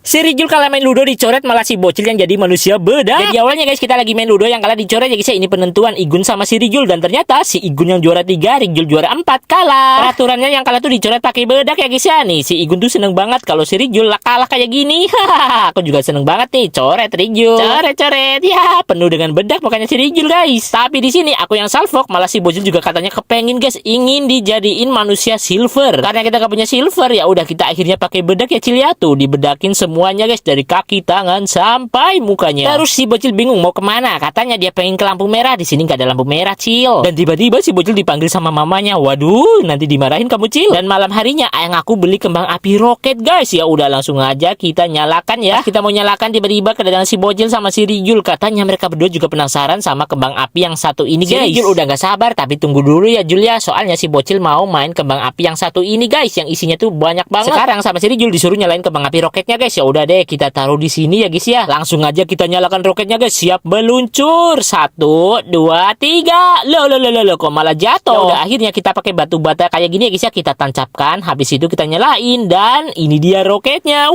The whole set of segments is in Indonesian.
Si Rijul kalah main Ludo dicoret, malah si bocil yang jadi manusia bedak. Jadi awalnya guys kita lagi main Ludo, yang kalah dicoret ya guys ya. Ini penentuan Igun sama si Rijul, dan ternyata si Igun yang juara 3, Rijul juara 4 kalah. Peraturannya yang kalah tuh dicoret pakai bedak ya guys ya. Nih si Igun tuh seneng banget kalau si Rijul kalah kayak gini. Hahaha, aku juga seneng banget nih coret Rijul. Coret ya, penuh dengan bedak makanya si Rijul guys. Tapi di sini aku yang salfok, malah si bocil juga katanya kepengin guys, ingin dijadiin manusia silver. Karena kita gak punya silver ya udah kita akhirnya pakai bedak ya Cil ya. Tuh dibedakin semuanya guys, dari kaki, tangan sampai mukanya. Terus si bocil bingung mau kemana, katanya dia pengen ke lampu merah. Di sini nggak ada lampu merah Cil. Dan tiba-tiba si bocil dipanggil sama mamanya. Waduh, nanti dimarahin kamu Cil. Dan malam harinya ayang aku beli kembang api roket guys. Ya udah langsung aja kita nyalakan ya. Kita mau nyalakan, tiba-tiba kedatangan si bocil sama si Rijul. Katanya mereka berdua juga penasaran sama kembang api yang satu ini guys. Si Rijul udah nggak sabar, tapi tunggu dulu ya Jul ya. Soalnya si bocil mau main kembang api yang satu ini guys, yang isinya tuh banyak banget. Sekarang sama si Rijul disuruh nyalain kembang api roketnya guys. Ya udah deh kita taruh di sini ya guys ya. Langsung aja kita nyalakan roketnya guys. Siap meluncur. 1, 2, 3. Loh, kok malah jatuh. Ya udah akhirnya kita pakai batu bata kayak gini ya guys ya. Kita tancapkan. Habis itu kita nyalain, dan ini dia roketnya.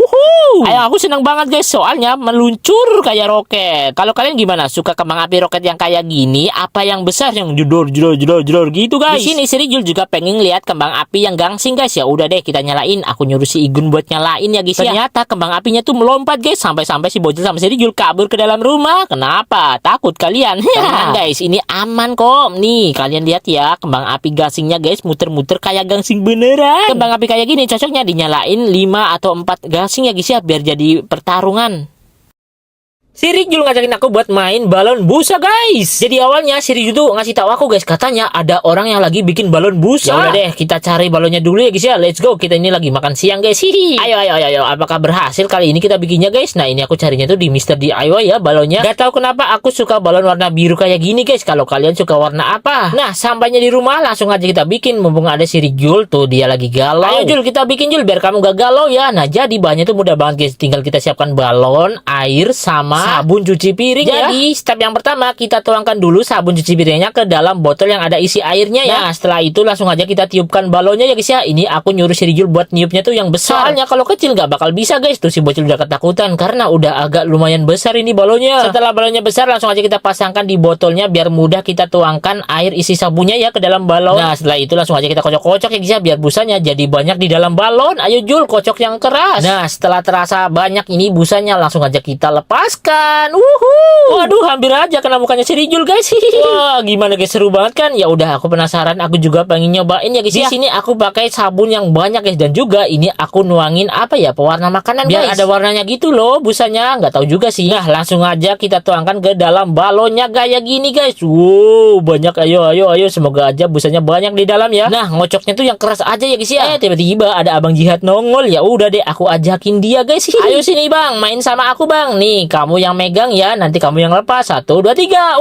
Ayo aku seneng banget guys, soalnya meluncur kayak roket. Kalau kalian gimana? Suka kembang api roket yang kayak gini apa yang besar yang jedor gitu guys? Di sini si Rijul juga pengen lihat kembang api yang gangsing guys. Ya udah deh kita nyalain. Aku nyuruh si Igun buat nyalain ya guys ya. Ternyata kembang apinya tuh melompat guys, sampai si bocil sama si Rijul kabur ke dalam rumah. Kenapa? Takut kalian? Tenang guys, ini aman kok. Nih kalian lihat ya, kembang api gangsingnya guys muter-muter kayak gangsing beneran. Kembang api kayak gini cocoknya dinyalain 5 atau 4 gangsing ya guys ya, biar jadi pertarungan. Si Rijul ngajakin aku buat main balon busa guys. Jadi awalnya si Rijul tuh ngasih tahu aku guys, katanya ada orang yang lagi bikin balon busa. Ya udah deh kita cari balonnya dulu ya guys ya. Let's go, kita ini lagi makan siang guys. Hihi. Ayo. Apakah berhasil kali ini kita bikinnya guys? Nah ini aku carinya tuh di Mr. DIY ya balonnya. Gak tahu kenapa aku suka balon warna biru kayak gini guys. Kalau kalian suka warna apa? Nah sampainya di rumah langsung aja kita bikin. Mumpung ada si Rijul tuh, dia lagi galau. Ayo Jul kita bikin Jul biar kamu gak galau ya. Nah jadi bahannya tuh mudah banget guys. Tinggal kita siapkan balon, air sama sabun cuci piring. Jadi step yang pertama kita tuangkan dulu sabun cuci piringnya ke dalam botol yang ada isi airnya ya. Nah setelah itu langsung aja kita tiupkan balonnya ya guys ya. Ini aku nyuruh si Rijul buat niupnya tuh yang besar. Soalnya kalau kecil nggak bakal bisa guys. Tuh si bocil udah ketakutan karena udah agak lumayan besar ini balonnya. Setelah balonnya besar langsung aja kita pasangkan di botolnya biar mudah kita tuangkan air isi sabunnya ya ke dalam balon. Nah setelah itu langsung aja kita kocok-kocok ya guys ya, biar busanya jadi banyak di dalam balon. Ayo Jul kocok yang keras. Nah setelah terasa banyak ini busanya langsung aja kita lepaskan. Waduh hampir aja kena mukanya si Rijul guys. Wah gimana guys, seru banget kan? Ya udah aku penasaran, aku juga pengen nyobain ya guys. Di sini aku pakai sabun yang banyak guys, dan juga ini aku nuangin apa ya, pewarna makanan biar guys, ada warnanya gitu loh busanya. Nggak tahu juga sih. Nah langsung aja kita tuangkan ke dalam balonnya kayak gini guys. Wow banyak. Ayo semoga aja busanya banyak di dalam ya. Nah ngocoknya tuh yang keras aja ya guys ya. Tiba-tiba ada abang jihad nongol. Ya udah deh aku ajakin dia guys. Ayo sini bang, main sama aku bang. Nih kamu yang megang ya, nanti kamu yang lepas. 1, 2, 3.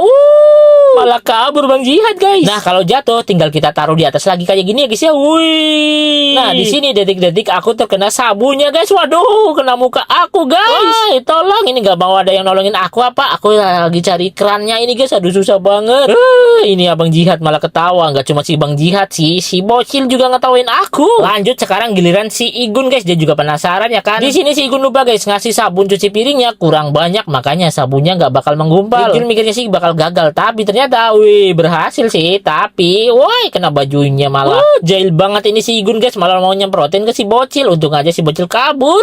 Malah kabur bang jihad guys. Nah kalau jatuh tinggal kita taruh di atas lagi kayak gini ya guys ya. Nah di sini detik-detik aku terkena sabunnya guys. Waduh kena muka aku guys. Tolong, ini gak mau ada yang nolongin aku apa? Aku lagi cari kerannya ini guys. Aduh susah banget. Ini abang jihad malah ketawa. Gak cuma si bang jihad sih, si bocil juga ngetawain aku. Lanjut sekarang giliran si Igun guys. Dia juga penasaran ya kan. Di sini si Igun lupa guys ngasih sabun cuci piringnya kurang banyak, makanya sabunnya nggak bakal menggumpal. Rijul mikirnya sih bakal gagal, tapi ternyata berhasil sih. Tapi woi kena bajunya malah. Jahil banget ini si Igun guys, malah mau nyemprotin ke si bocil. Untung aja si bocil kabur.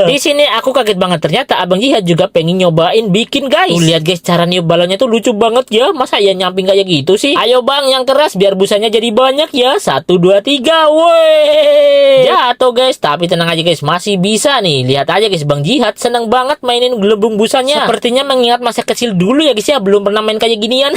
Di sini aku kaget banget, ternyata abang jihad juga pengen nyobain bikin guys. Lihat guys cara niup balonnya tuh lucu banget ya. Masa ya nyamping kayak gitu sih? Ayo bang yang keras biar busanya jadi banyak ya. 1, 2, 3. Woi jatuh guys, tapi tenang aja guys, masih bisa nih. Lihat aja guys, bang jihad seneng banget mainin gelembung busanya. Sepertinya mengingat masa kecil dulu ya guys ya, belum pernah main kayak ginian.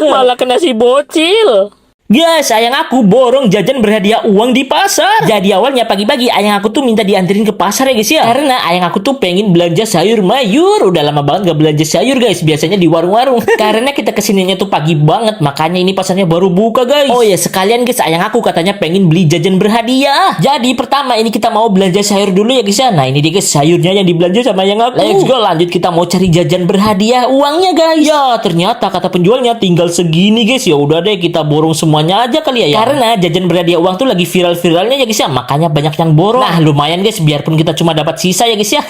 Malah kena si bocil. Guys, ayang aku borong jajan berhadiah uang di pasar. Jadi awalnya pagi-pagi ayang aku tuh minta dianterin ke pasar ya guys ya. Karena ayang aku tuh pengen belanja sayur mayur. Udah lama banget gak belanja sayur guys, biasanya di warung-warung. Karena kita kesininya tuh pagi banget, makanya ini pasarnya baru buka guys. Oh ya sekalian guys, ayang aku katanya pengen beli jajan berhadiah. Jadi pertama ini kita mau belanja sayur dulu ya guys ya. Nah ini dia guys sayurnya yang dibelanja sama ayang aku. Let's go, lanjut kita mau cari jajan berhadiah uangnya guys. Ya ternyata kata penjualnya tinggal segini guys. Ya udah deh kita borong semua semuanya aja kali ya. Karena jajan berhadiah uang tuh lagi viral-viralnya ya guys ya, makanya banyak yang borong. Nah lumayan guys, biarpun kita cuma dapat sisa ya guys ya.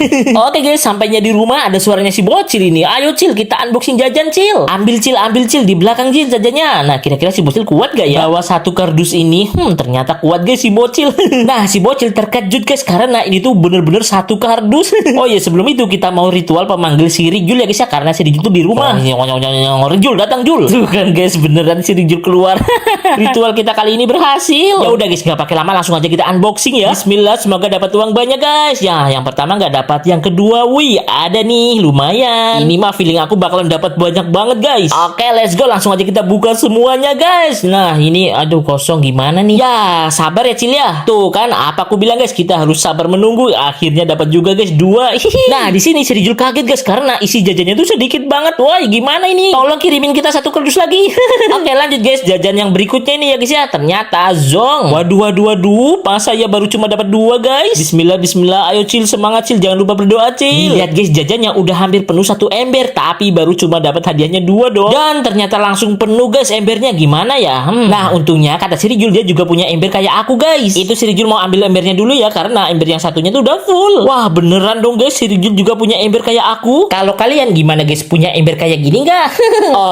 Oke guys, sampainya di rumah ada suaranya si bocil ini. Ayo Cil, kita unboxing jajan Cil. Ambil Cil di belakang Cil jajannya. Nah kira-kira si bocil kuat gak ya bawa satu kardus ini? Ternyata kuat guys si bocil. Nah si bocil terkejut guys karena ini tuh bener-bener satu kardus. Oh ya sebelum itu kita mau ritual pemanggil si Rijul ya guys ya, karena si Rijul tuh di rumah. Rijul datang Jul. Tuh kan guys, beneran si Rijul keluar. Ritual kita kali ini berhasil. Ya udah guys, nggak pakai lama, langsung aja kita unboxing ya. Bismillah, semoga dapat uang banyak guys. Ya, yang pertama nggak dapat, yang kedua, wih ada nih, lumayan. Ini mah feeling aku bakalan dapat banyak banget guys. Oke, let's go, langsung aja kita buka semuanya guys. Nah ini, aduh kosong gimana nih? Ya sabar ya Cil ya. Tuh kan, apa aku bilang guys, kita harus sabar menunggu. Akhirnya dapat juga guys 2. Nah di sini si Rijul kaget guys karena isi jajannya tuh sedikit banget. Wah gimana ini? Tolong kirimin kita satu kardus lagi. Oke lanjut guys, jajan yang berikutnya ini ya guys ya, ternyata zong. Waduh, pas saya baru cuma dapat 2 guys. Bismillah, ayo Cil, semangat Cil, jangan lupa berdoa Cil. Lihat guys, jajannya udah hampir penuh 1 ember, tapi baru cuma dapat hadiahnya 2 dong. Dan ternyata langsung penuh guys embernya, gimana ya? Nah untungnya kata si Rijul dia juga punya ember kayak aku guys. Itu si Rijul mau ambil embernya dulu ya, karena ember yang satunya tuh udah full. Wah beneran dong guys, si Rijul juga punya ember kayak aku. Kalau kalian gimana guys, punya ember kayak gini nggak?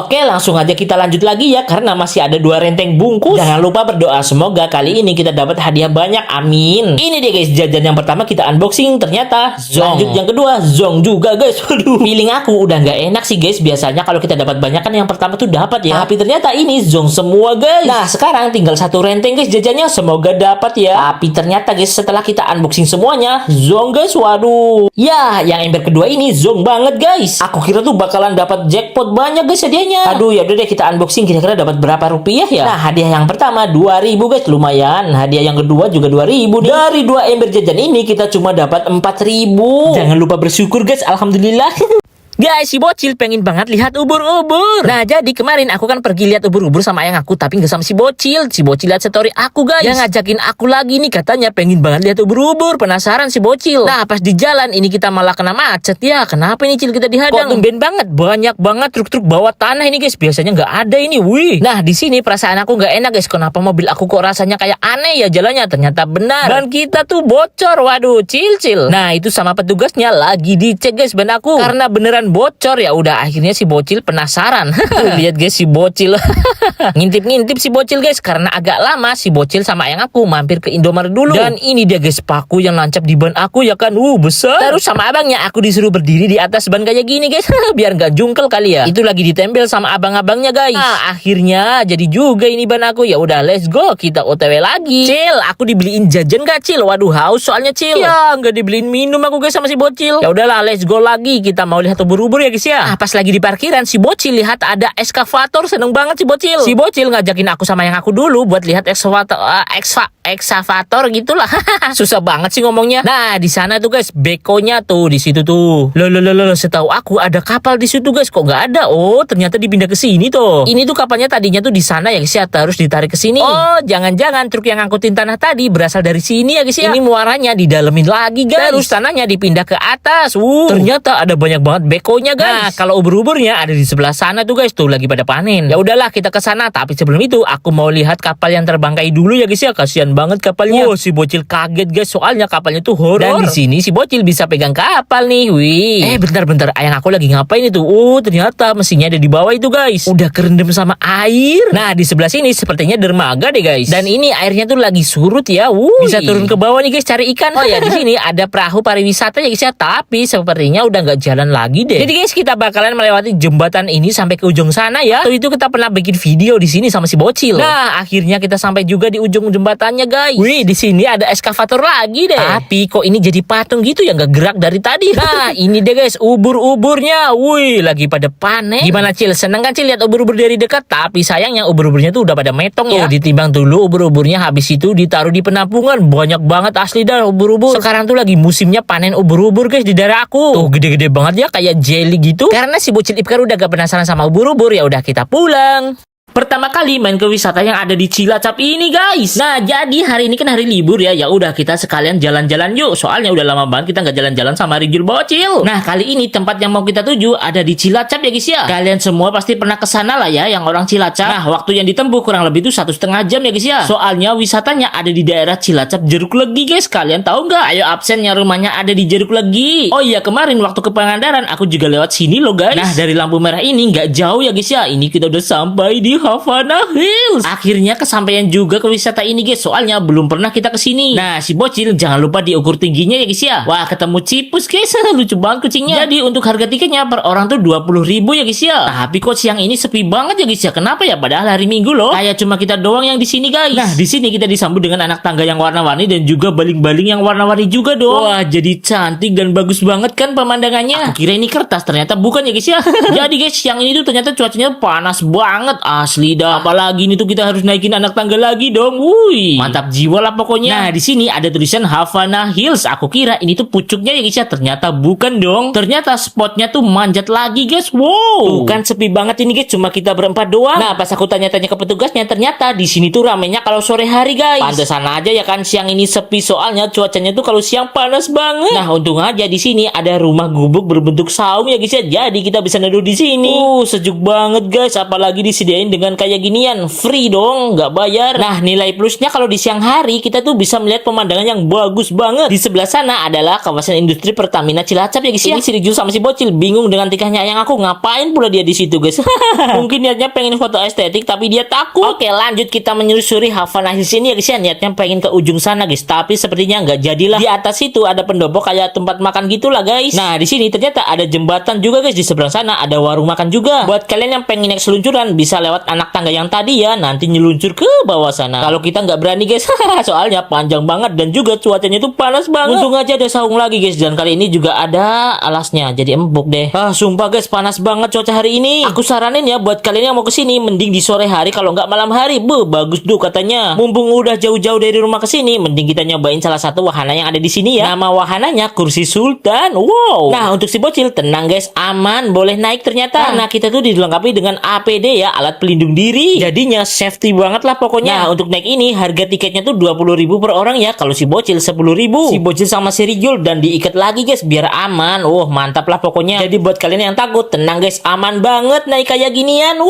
Oke langsung aja kita lanjut lagi ya, karena masih ada 2 renteng bungkus. Jangan lupa berdoa semoga kali ini kita dapat hadiah banyak, amin. Ini deh guys, jajan yang pertama kita unboxing, ternyata zong. Lanjut yang kedua, zong juga guys. Waduh, feeling aku udah nggak enak sih guys. Biasanya kalau kita dapat banyak kan yang pertama tuh dapat ya, tapi ternyata ini zong semua guys. Nah sekarang tinggal 1 renteng guys jajannya, semoga dapat ya. Tapi ternyata guys setelah kita unboxing semuanya zong guys. Waduh, ya yang ember kedua ini zong banget guys. Aku kira tuh bakalan dapat jackpot banyak guys hadiahnya. Aduh ya udah deh, kita unboxing kira-kira dapat berapa rupiah ya. Nah hadiah yang pertama 2.000 guys, lumayan. Hadiah yang kedua juga 2.000 nih. Dari 2 ember jajan ini kita cuma dapat 4.000. Jangan lupa bersyukur guys, alhamdulillah. Guys, si bocil pengen banget lihat ubur-ubur. Nah, jadi kemarin aku kan pergi lihat ubur-ubur sama ayang aku, tapi nggak sama si bocil. Si bocil lihat story aku, guys. Dia ngajakin aku lagi nih, katanya pengen banget lihat ubur-ubur. Penasaran si bocil. Nah, pas di jalan ini kita malah kena macet ya. Kenapa ini Cil kita dihadang? Kok tumben banget, banyak banget truk-truk bawa tanah ini guys. Biasanya nggak ada ini. Wih. Nah, di sini perasaan aku nggak enak guys. Kenapa mobil aku kok rasanya kayak aneh ya jalannya? Ternyata benar. Ban kita tuh bocor. Waduh, Cil. Nah, itu sama petugasnya lagi dicek guys ban aku. Karena beneran bocor. Ya udah, akhirnya si bocil penasaran. Lihat guys si bocil. Ngintip-ngintip si bocil guys, karena agak lama si bocil sama ayang aku mampir ke Indomaret dulu. Dan ini dia guys paku yang nancap di ban aku ya kan. Besar. Terus sama abangnya aku disuruh berdiri di atas ban kayak gini guys. Biar nggak jungkel kali ya. Itu lagi ditempel sama abang-abangnya guys. Nah, akhirnya jadi juga ini ban aku. Ya udah, let's go, kita OTW lagi. Cil, aku dibeliin jajan gak Cil? Waduh, haus soalnya Cil. Ya nggak dibeliin minum aku guys sama si bocil. Ya udahlah, let's go lagi. Kita mau lihat ubur-ubur ya guys ya. Pas lagi di parkiran si bocil lihat ada ekskavator, seneng banget si bocil. Si bocil ngajakin aku sama yang aku dulu buat lihat ekskavator gitulah. Susah banget sih ngomongnya. Nah, di sana tuh guys, bekonya tuh di situ tuh. Loh, setahu aku ada kapal di situ guys, kok nggak ada? Oh, ternyata dipindah ke sini tuh. Ini tuh kapalnya tadinya tuh di sana ya guys ya, terus ditarik ke sini. Oh, jangan-jangan truk yang angkutin tanah tadi berasal dari sini ya guys ya. Ini muaranya didalemin lagi guys. Terus tanahnya dipindah ke atas. Ternyata ada banyak banget bekonya guys. Nah, kalau ubur-uburnya ada di sebelah sana tuh guys, tuh lagi pada panen. Ya udahlah, kita ke sana. Tapi sebelum itu aku mau lihat kapal yang terbangkai dulu ya guys ya. Kasihan banget kapalnya. Si bocil kaget guys, soalnya kapalnya tuh horor. Dan di sini si bocil bisa pegang kapal nih. Wih. Bentar, ayang aku lagi ngapain itu? Ternyata mesinnya ada di bawah itu guys. Udah kerendam sama air. Nah, di sebelah sini sepertinya dermaga deh guys. Dan ini airnya tuh lagi surut ya. Bisa turun ke bawah nih guys cari ikan. Oh ya, di sini ada perahu pariwisata ya guys ya. Tapi sepertinya udah nggak jalan lagi deh. Jadi guys, kita bakalan melewati jembatan ini sampai ke ujung sana ya. Waktu itu kita pernah bikin video di sini sama si bocil. Nah, akhirnya kita sampai juga di ujung jembatannya guys. Wih, di sini ada ekskavator lagi deh. Tapi kok ini jadi patung gitu ya, nggak gerak dari tadi. Nah, ini deh guys ubur-uburnya. Wih, lagi pada panen. Gimana Cil? Seneng kan Cil lihat ubur-ubur dari dekat? Tapi sayangnya ubur-uburnya tuh udah pada metong ya. Ditimbang dulu ubur-uburnya, habis itu ditaruh di penampungan. Banyak banget asli dah ubur-ubur. Sekarang tuh lagi musimnya panen ubur-ubur guys di daerah aku. Tuh gede-gede banget ya, kayak jelly gitu. Karena si bocil Ipkar udah gak penasaran sama ubur-ubur, ya udah kita pulang. Pertama kali main ke wisata yang ada di Cilacap ini guys. Nah jadi hari ini kan hari libur ya. Ya udah kita sekalian jalan-jalan yuk. Soalnya udah lama banget kita nggak jalan-jalan sama Rijul Bocil. Nah kali ini tempat yang mau kita tuju ada di Cilacap ya guys ya. Kalian semua pasti pernah kesana lah ya yang orang Cilacap. Nah waktu yang ditempuh kurang lebih itu 1,5 jam ya guys ya. Soalnya wisatanya ada di daerah Cilacap Jeruk Legi guys. Kalian tahu nggak? Ayo absennya rumahnya ada di Jeruk Legi. Oh iya kemarin waktu ke Pangandaran aku juga lewat sini loh guys. Nah dari lampu merah ini nggak jauh ya guys ya. Ini kita udah sampai di Havana Hills. Akhirnya kesampaian juga ke wisata ini guys. Soalnya belum pernah kita kesini. Nah si Bocil jangan lupa diukur tingginya ya guys ya. Wah ketemu Cipus guys. Lucu banget kucingnya. Jadi untuk harga tiketnya per orang tuh 20.000 ya guys ya. Tapi kok siang ini sepi banget ya guys ya. Kenapa ya? Padahal hari Minggu loh. Kayak cuma kita doang yang di sini guys. Nah di sini kita disambut dengan anak tangga yang warna-warni dan juga baling-baling yang warna-warni juga dong. Wah jadi cantik dan bagus banget kan pemandangannya. Aku kira ini kertas ternyata bukan ya guys ya. Jadi guys siang ini tuh ternyata cuacanya panas banget asli dah. Apalagi ini tuh kita harus naikin anak tangga lagi dong. Wih, mantap jiwa lah pokoknya. Nah, di sini ada tulisan Havana Hills. Aku kira ini tuh pucuknya ya guys ya. Ternyata bukan dong. Ternyata spotnya tuh manjat lagi guys. Wow. Tuh kan sepi banget ini guys. Cuma kita berempat doang. Nah, pas aku tanya-tanya ke petugasnya, ternyata di sini tuh ramenya kalau sore hari guys. Pantesan aja ya kan siang ini sepi soalnya cuacanya tuh kalau siang panas banget. Nah, untung aja di sini ada rumah gubuk berbentuk saung ya guys ya. Jadi kita bisa neduh di sini. Sejuk banget guys. Apalagi disediain dengan kayak ginian, free dong, nggak bayar. Nah nilai plusnya kalau di siang hari kita tuh bisa melihat pemandangan yang bagus banget. Di sebelah sana adalah kawasan industri Pertamina Cilacap ya guys ya. Ini si Rijul sama si Bocil bingung dengan tikahnya yang aku, ngapain pula dia di situ guys. Mungkin niatnya pengen foto estetik tapi dia takut. Oke lanjut kita menyusuri Havana Hills ini ya guys ya. Niatnya pengen ke ujung sana guys, tapi sepertinya nggak jadilah. Di atas itu ada pendopo kayak tempat makan gitulah guys. Nah di sini ternyata ada jembatan juga guys. Di seberang sana ada warung makan juga. Buat kalian yang pengen naik seluncuran bisa lewat anak tangga yang tadi ya, nanti nyeluncur ke bawah sana. Kalau kita nggak berani guys, soalnya panjang banget dan juga cuacanya itu panas banget. Untung aja ada saung lagi guys, dan kali ini juga ada alasnya, jadi empuk deh. Sumpah guys panas banget cuaca hari ini. Aku saranin ya buat kalian yang mau kesini, mending di sore hari kalau nggak malam hari. Bagus tuh katanya. Mumpung udah jauh-jauh dari rumah kesini, mending kita nyobain salah satu wahana yang ada di sini ya. Nama wahananya Kursi Sultan. Wow. Nah untuk si Bocil tenang guys, aman, boleh naik ternyata. Nah kita tuh dilengkapi dengan APD ya, alat pelindung diri. Jadinya safety banget lah pokoknya. Nah untuk naik ini harga tiketnya tuh 20.000 per orang ya. Kalau si Bocil 10.000. Si Bocil sama si Rijul dan diikat lagi guys biar aman. Mantap lah pokoknya. Jadi buat kalian yang takut tenang guys, aman banget naik kayak ginian.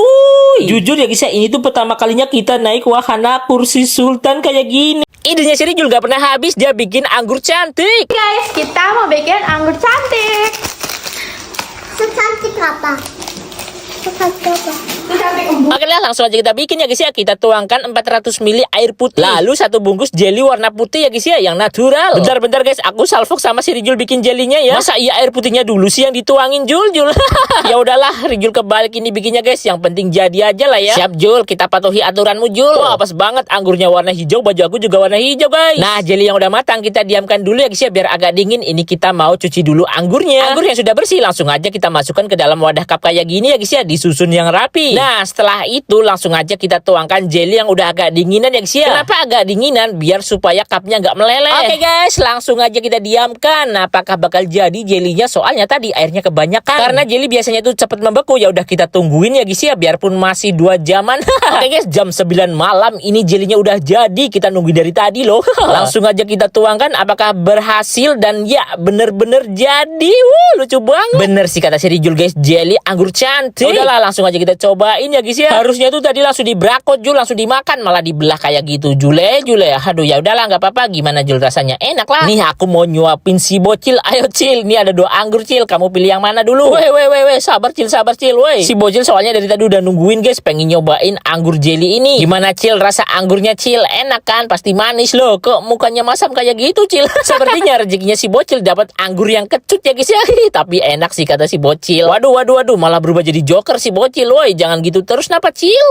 Jujur ya guys ya, ini tuh pertama kalinya kita naik wahana Kursi Sultan kayak gini. Idenya si Rijul gak pernah habis, dia bikin anggur cantik. Guys, kita mau bikin anggur cantik. Secantik apa? Secantik apa? Oke lah langsung aja kita bikin ya guys ya. Kita tuangkan 400 ml air putih, lalu satu bungkus jelly warna putih ya guys ya, yang natural. Bentar guys, aku salfok sama si Rijul bikin jelinya ya. Masa iya air putihnya dulu sih yang dituangin Jul? Ya udahlah, Rijul kebalik ini bikinnya guys. Yang penting jadi aja lah ya. Siap Jul, kita patuhi aturanmu Jul. Wah pas banget, anggurnya warna hijau, baju aku juga warna hijau guys. Nah jelly yang udah matang kita diamkan dulu ya guys ya, biar agak dingin. Ini kita mau cuci dulu anggurnya. Anggur yang sudah bersih langsung aja kita masukkan ke dalam wadah cup kayak gini ya guys ya, disusun yang rapi. Nah setelah itu langsung aja kita tuangkan jelly yang udah agak dinginan ya guys ya. Kenapa agak dinginan? Biar supaya cupnya nggak meleleh. Oke guys, langsung aja kita diamkan. Nah, apakah bakal jadi jelinya? Soalnya tadi airnya kebanyakan. Karena jelly biasanya itu cepet membeku. Ya udah kita tungguin ya guys ya, biarpun masih 2 jaman. Oke guys, jam 9 malam ini jelinya udah jadi. Kita nunggu dari tadi loh. Langsung aja kita tuangkan. Apakah berhasil? Dan ya bener-bener jadi. Lucu banget. Bener sih kata si Rijul guys, jelly anggur cantik. Udahlah langsung aja kita cobain ya guys ya. Harusnya tuh tadi langsung dibrakot Jul, langsung dimakan, malah dibelah kayak gitu Jule. Aduh ya udahlah nggak apa-apa. Gimana Jul rasanya? Enak lah. Nih aku mau nyuapin si Bocil. Ayo Cil, nih ada 2 anggur Cil. Kamu pilih yang mana dulu? Weh, sabar Cil. Weh. Si Bocil soalnya dari tadi udah nungguin guys, pengen nyobain anggur jelly ini. Gimana Cil rasa anggurnya Cil? Enak kan? Pasti manis loh. Kok mukanya masam kayak gitu Cil? Sepertinya rezekinya si Bocil dapat anggur yang kecut ya guys ya. Tapi enak sih kata si Bocil. Waduh, malah berubah jadi joker si Bocil. Woi, jangan gitu terus napa Cil?